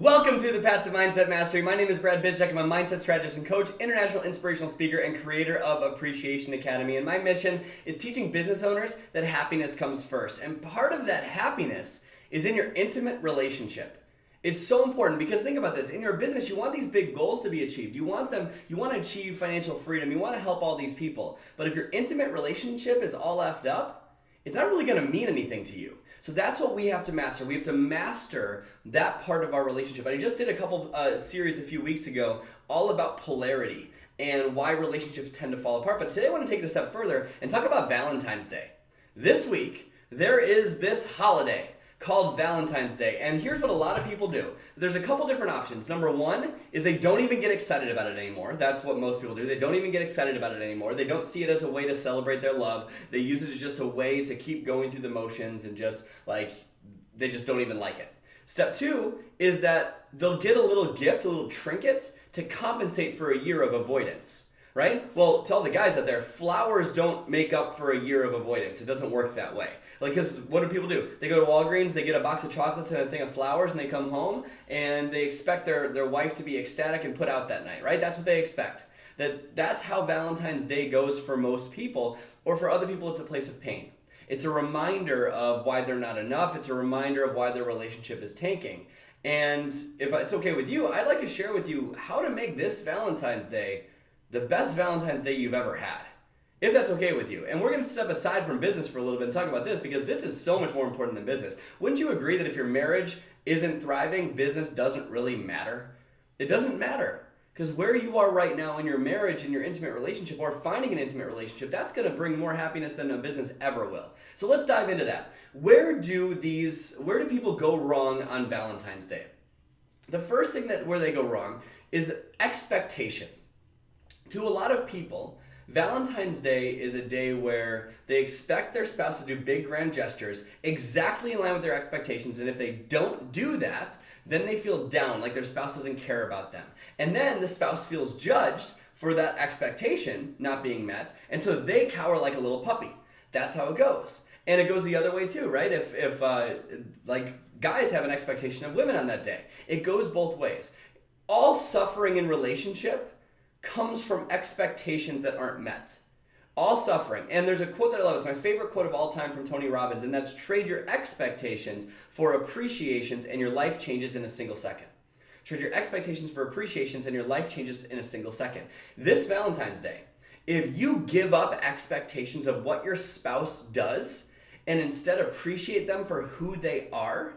Welcome to the Path to Mindset Mastery. My name is Brad Bitchek. I'm a mindset strategist and coach, international inspirational speaker, and creator of Appreciation Academy. And my mission is teaching business owners that happiness comes first. And part of that happiness is in your intimate relationship. It's so important because think about this. In your business, you want these big goals to be achieved. You want to achieve financial freedom. You want to help all these people. But if your intimate relationship is all effed up, it's not really going to mean anything to you. So that's what we have to master. We have to master that part of our relationship. And I just did a couple series a few weeks ago all about polarity and why relationships tend to fall apart. But today I want to take it a step further and talk about Valentine's Day. This week, there is this holiday called Valentine's Day. And here's what a lot of people do. There's a couple different options. Number one is they don't even get excited about it anymore. That's what most people do. They don't even get excited about it anymore. They don't see it as a way to celebrate their love. They use it as just a way to keep going through the motions and just they just don't even like it. Step two is that they'll get a little gift, a little trinket to compensate for a year of avoidance. Right? Well, tell the guys out there, flowers don't make up for a year of avoidance. It doesn't work that way. Because what do people do? They go to Walgreens, they get a box of chocolates and a thing of flowers, and they come home, and they expect their wife to be ecstatic and put out that night, right? That's what they expect. That's how Valentine's Day goes for most people, or for other people, it's a place of pain. It's a reminder of why they're not enough. It's a reminder of why their relationship is tanking. And if it's okay with you, I'd like to share with you how to make this Valentine's Day the best Valentine's Day you've ever had, if that's okay with you. And we're going to step aside from business for a little bit and talk about this because this is so much more important than business. Wouldn't you agree that if your marriage isn't thriving, business doesn't really matter? It doesn't matter because where you are right now in your marriage, in your intimate relationship, or finding an intimate relationship, that's going to bring more happiness than a business ever will. So let's dive into that. Where do people go wrong on Valentine's Day? The first thing where they go wrong is expectation. To a lot of people, Valentine's Day is a day where they expect their spouse to do big grand gestures exactly in line with their expectations, and if they don't do that, then they feel down, like their spouse doesn't care about them. And then the spouse feels judged for that expectation not being met, and so they cower like a little puppy. That's how it goes. And it goes the other way too, right? If guys have an expectation of women on that day, it goes both ways. All suffering in relationship comes from expectations that aren't met. All suffering. And there's a quote that I love. It's my favorite quote of all time from Tony Robbins, and that's trade your expectations for appreciations and your life changes in a single second. Trade your expectations for appreciations and your life changes in a single second. This Valentine's Day, if you give up expectations of what your spouse does and instead appreciate them for who they are,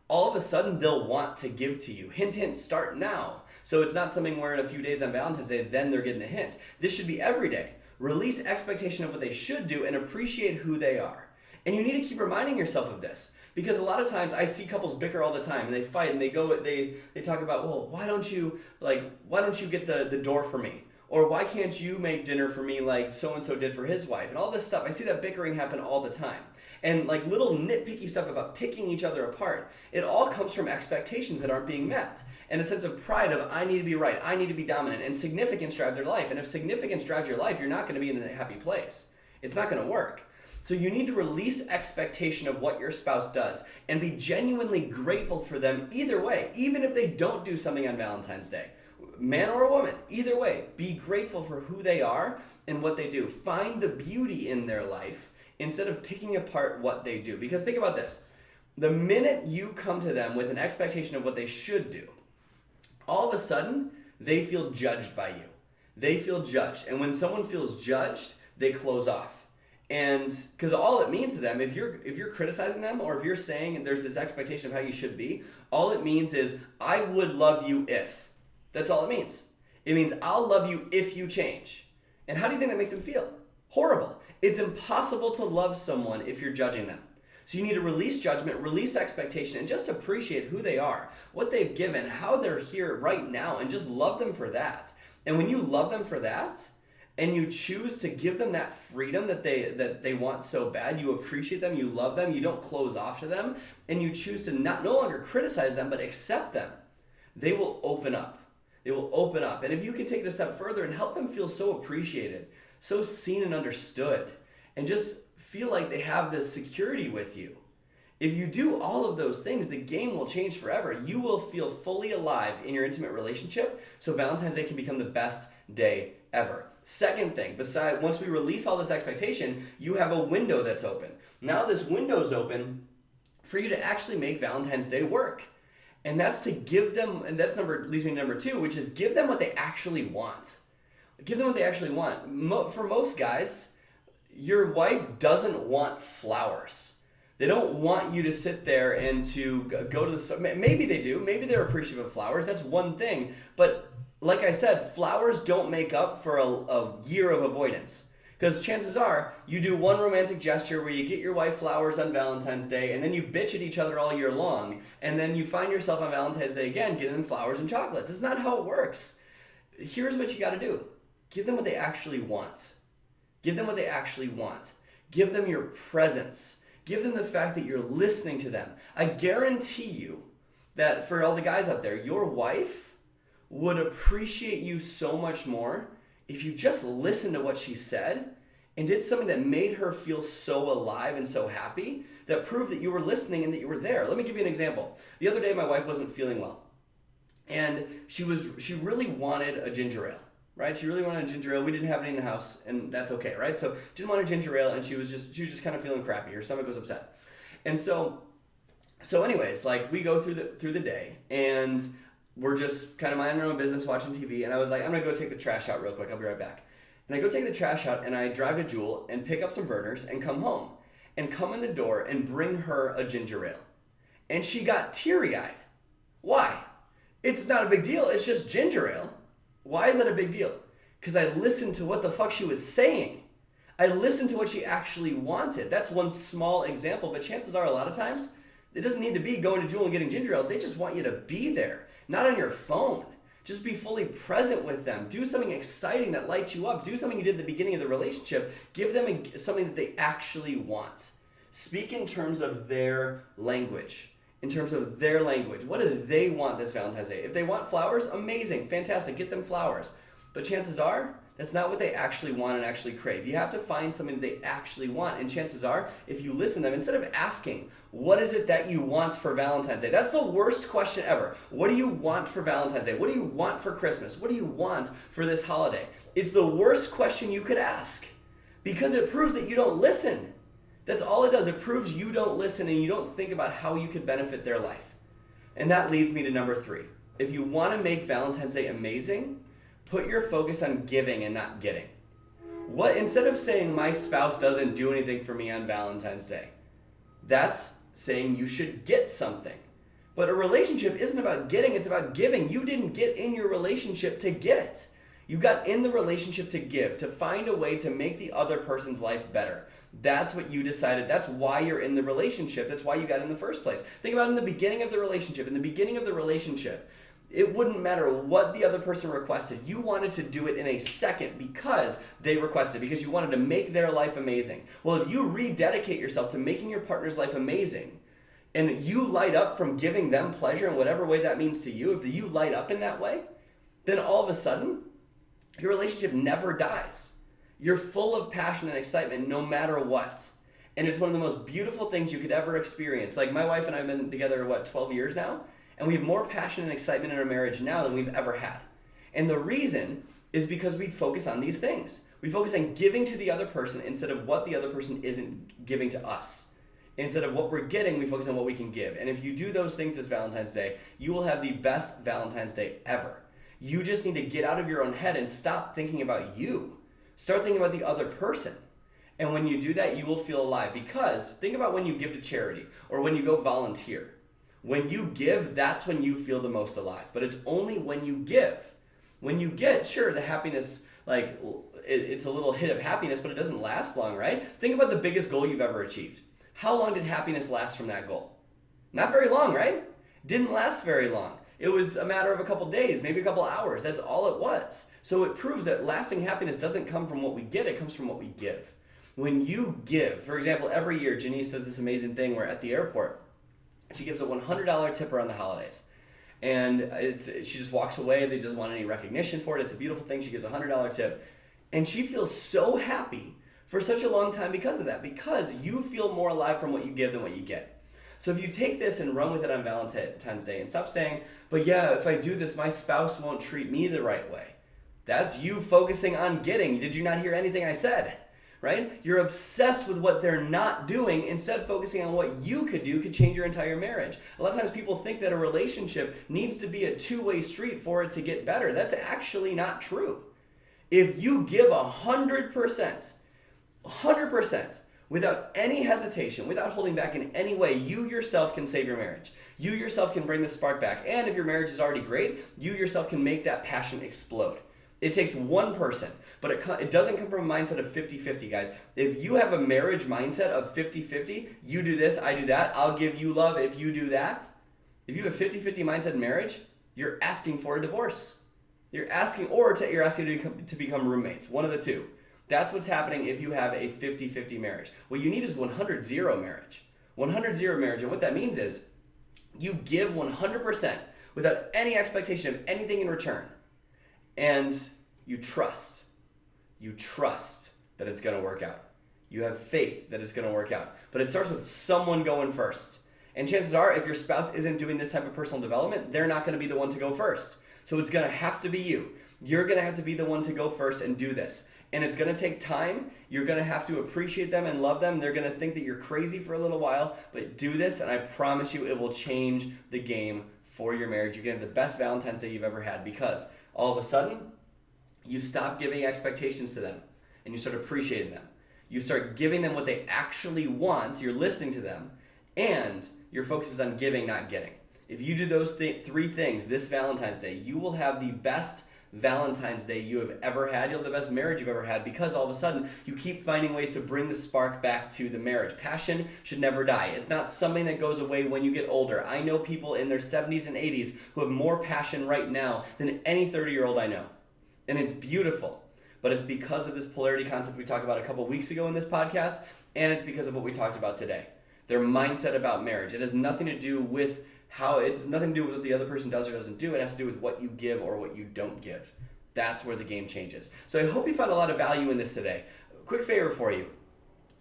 all of a sudden they'll want to give to you. Hint, hint, start now. So it's not something where in a few days on Valentine's Day, then they're getting a hint. This should be every day. Release expectation of what they should do and appreciate who they are. And you need to keep reminding yourself of this because a lot of times I see couples bicker all the time and they fight and they talk about, well, why don't you get the door for me? Or why can't you make dinner for me like so-and-so did for his wife? And all this stuff. I see that bickering happen all the time. And like little nitpicky stuff about picking each other apart. It all comes from expectations that aren't being met. And a sense of pride of, I need to be right, I need to be dominant. And significance drives their life. And if significance drives your life, you're not going to be in a happy place. It's not going to work. So you need to release expectation of what your spouse does and be genuinely grateful for them either way, even if they don't do something on Valentine's Day. Man or a woman, either way, be grateful for who they are and what they do. Find the beauty in their life instead of picking apart what they do. Because think about this. The minute you come to them with an expectation of what they should do, all of a sudden, they feel judged by you. They feel judged. And when someone feels judged, they close off. And because all it means to them, if you're criticizing them or if you're saying there's this expectation of how you should be, all it means is, I would love you if. That's all it means. It means I'll love you if you change. And how do you think that makes them feel? Horrible. It's impossible to love someone if you're judging them. So you need to release judgment, release expectation, and just appreciate who they are, what they've given, how they're here right now, and just love them for that. And when you love them for that, and you choose to give them that freedom that they want so bad, you appreciate them, you love them, you don't close off to them, and you choose to no longer criticize them, but accept them, they will open up. They will open up. And if you can take it a step further and help them feel so appreciated, so seen and understood, and just feel like they have this security with you, If you do all of those things, the game will change forever. You will feel fully alive in your intimate relationship, so Valentine's Day can become the best day ever. Second thing, once we release all this expectation, you have a window that's open. Now this window's open for you to actually make Valentine's Day work. And that's to give them, and leads me to number 2, which is give them what they actually want. Give them what they actually want. For most guys, your wife doesn't want flowers. They don't want you to sit there and to go to the store. Maybe they do. Maybe they're appreciative of flowers. That's one thing. But like I said, flowers don't make up for a year of avoidance. Because chances are, you do one romantic gesture where you get your wife flowers on Valentine's Day, and then you bitch at each other all year long, and then you find yourself on Valentine's Day again getting them flowers and chocolates. It's not how it works. Here's what you got to do. Give them what they actually want. Give them what they actually want. Give them your presence. Give them the fact that you're listening to them. I guarantee you that for all the guys out there, your wife would appreciate you so much more if you just listened to what she said and did something that made her feel so alive and so happy, that proved that you were listening and that you were there. Let me give you an example. The other day, my wife wasn't feeling well, and she really wanted a ginger ale. Right? She really wanted a ginger ale. We didn't have any in the house, and that's okay, right? So didn't want a ginger ale, and she was just kind of feeling crappy. Her stomach was upset. And so anyways, like, we go through the day, and we're just kind of minding our own business, watching TV, and I was like, I'm gonna go take the trash out real quick. I'll be right back. And I go take the trash out, and I drive to Jewel and pick up some Vernors and come home and come in the door and bring her a ginger ale. And she got teary-eyed. Why? It's not a big deal. It's just ginger ale. Why is that a big deal? Because I listened to what the fuck she was saying. I listened to what she actually wanted. That's one small example, but chances are a lot of times, it doesn't need to be going to Jewel and getting ginger ale. They just want you to be there, not on your phone. Just be fully present with them. Do something exciting that lights you up. Do something you did at the beginning of the relationship. Give them something that they actually want. Speak in terms of their language. In terms of their language. What do they want this Valentine's Day? If they want flowers, amazing, fantastic, get them flowers. But chances are, that's not what they actually want and actually crave. You have to find something they actually want. And chances are, if you listen to them, instead of asking, what is it that you want for Valentine's Day? That's the worst question ever. What do you want for Valentine's Day? What do you want for Christmas? What do you want for this holiday? It's the worst question you could ask, because it proves that you don't listen. That's all it does. It proves you don't listen and you don't think about how you could benefit their life. And that leads me to number 3. If you want to make Valentine's Day amazing, put your focus on giving and not getting. Instead of saying my spouse doesn't do anything for me on Valentine's Day, that's saying you should get something. But a relationship isn't about getting, it's about giving. You didn't get in your relationship to get. You got in the relationship to give, to find a way to make the other person's life better. That's what you decided. That's why you're in the relationship. That's why you got in the first place. Think about in the beginning of the relationship. In the beginning of the relationship, it wouldn't matter what the other person requested. You wanted to do it in a second because they requested, because you wanted to make their life amazing. Well, if you rededicate yourself to making your partner's life amazing, and you light up from giving them pleasure in whatever way that means to you, if you light up in that way, then all of a sudden, your relationship never dies. You're full of passion and excitement no matter what. And it's one of the most beautiful things you could ever experience. Like, my wife and I have been together, 12 years now? And we have more passion and excitement in our marriage now than we've ever had. And the reason is because we focus on these things. We focus on giving to the other person instead of what the other person isn't giving to us. Instead of what we're getting, we focus on what we can give. And if you do those things this Valentine's Day, you will have the best Valentine's Day ever. You just need to get out of your own head and stop thinking about you. Start thinking about the other person. And when you do that, you will feel alive. Because think about when you give to charity or when you go volunteer. When you give, that's when you feel the most alive. But it's only when you give. When you get, sure, the happiness, like, it's a little hit of happiness, but it doesn't last long, right? Think about the biggest goal you've ever achieved. How long did happiness last from that goal? Not very long, right? Didn't last very long. It was a matter of a couple days, maybe a couple hours. That's all it was. So it proves that lasting happiness doesn't come from what we get, it comes from what we give. When you give, for example, every year Janice does this amazing thing where at the airport, she gives a $100 tip around the holidays. And she just walks away, they doesn't want any recognition for it. It's a beautiful thing. She gives a $100 tip. And she feels so happy for such a long time because of that, because you feel more alive from what you give than what you get. So if you take this and run with it on Valentine's Day and stop saying, but yeah, if I do this, my spouse won't treat me the right way. That's you focusing on getting. Did you not hear anything I said? Right? You're obsessed with what they're not doing instead of focusing on what you could do could change your entire marriage. A lot of times people think that a relationship needs to be a two-way street for it to get better. That's actually not true. If you give 100%, without any hesitation, without holding back in any way, you yourself can save your marriage. You yourself can bring the spark back. And if your marriage is already great, you yourself can make that passion explode. It takes one person, but it doesn't come from a mindset of 50-50, guys. If you have a marriage mindset of 50-50, you do this, I do that, I'll give you love if you do that. If you have a 50-50 mindset in marriage, you're asking for a divorce. You're asking to become roommates, one of the two. That's what's happening if you have a 50-50 marriage. What you need is 100-0 marriage. 100-0 marriage, and what that means is you give 100% without any expectation of anything in return. And you trust. You trust that it's going to work out. You have faith that it's going to work out. But it starts with someone going first. And chances are, if your spouse isn't doing this type of personal development, they're not going to be the one to go first. So it's going to have to be you. You're going to have to be the one to go first and do this. And it's going to take time. You're going to have to appreciate them and love them. They're going to think that you're crazy for a little while. But do this, and I promise you it will change the game for your marriage. You're going to have the best Valentine's Day you've ever had, because all of a sudden, you stop giving expectations to them and you start appreciating them. You start giving them what they actually want, you're listening to them, and your focus is on giving, not getting. If you do those three things this Valentine's Day, you will have the best Valentine's Day you have ever had. You'll have the best marriage you've ever had, because all of a sudden you keep finding ways to bring the spark back to the marriage. Passion should never die. It's not something that goes away when you get older. I know people in their 70s and 80s who have more passion right now than any 30-year-old I know. And it's beautiful. But it's because of this polarity concept we talked about a couple weeks ago in this podcast, and it's because of what we talked about today. Their mindset about marriage. It has nothing to do with what the other person does or doesn't do. It has to do with what you give or what you don't give. That's where the game changes. So I hope you found a lot of value in this today. Quick favor for you.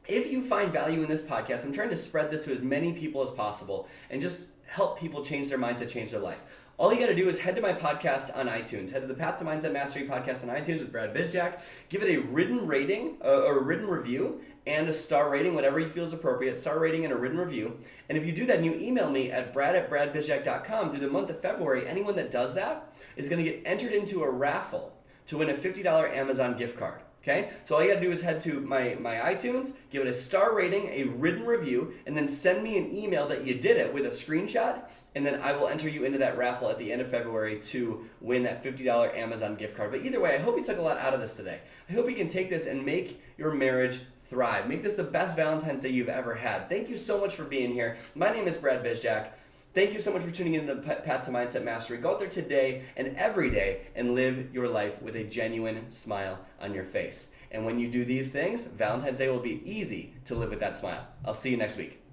If you find value in this podcast, I'm trying to spread this to as many people as possible and just help people change their mindset, change their life. All you got to do is head to my podcast on iTunes. Head to the Path to Mindset Mastery podcast on iTunes with Brad Bizjack. Give it a written rating, or a written review, and a star rating, whatever you feel is appropriate. Star rating and a written review. And if you do that and you email me at brad@bradbizjack.com through the month of February, anyone that does that is going to get entered into a raffle to win a $50 Amazon gift card. Okay, so all you gotta do is head to my iTunes, give it a star rating, a written review, and then send me an email that you did it with a screenshot, and then I will enter you into that raffle at the end of February to win that $50 Amazon gift card. But either way, I hope you took a lot out of this today. I hope you can take this and make your marriage thrive. Make this the best Valentine's Day you've ever had. Thank you so much for being here. My name is Brad Bizjack. Thank you so much for tuning in to the Path to Mindset Mastery. Go out there today and every day and live your life with a genuine smile on your face. And when you do these things, Valentine's Day will be easy to live with that smile. I'll see you next week.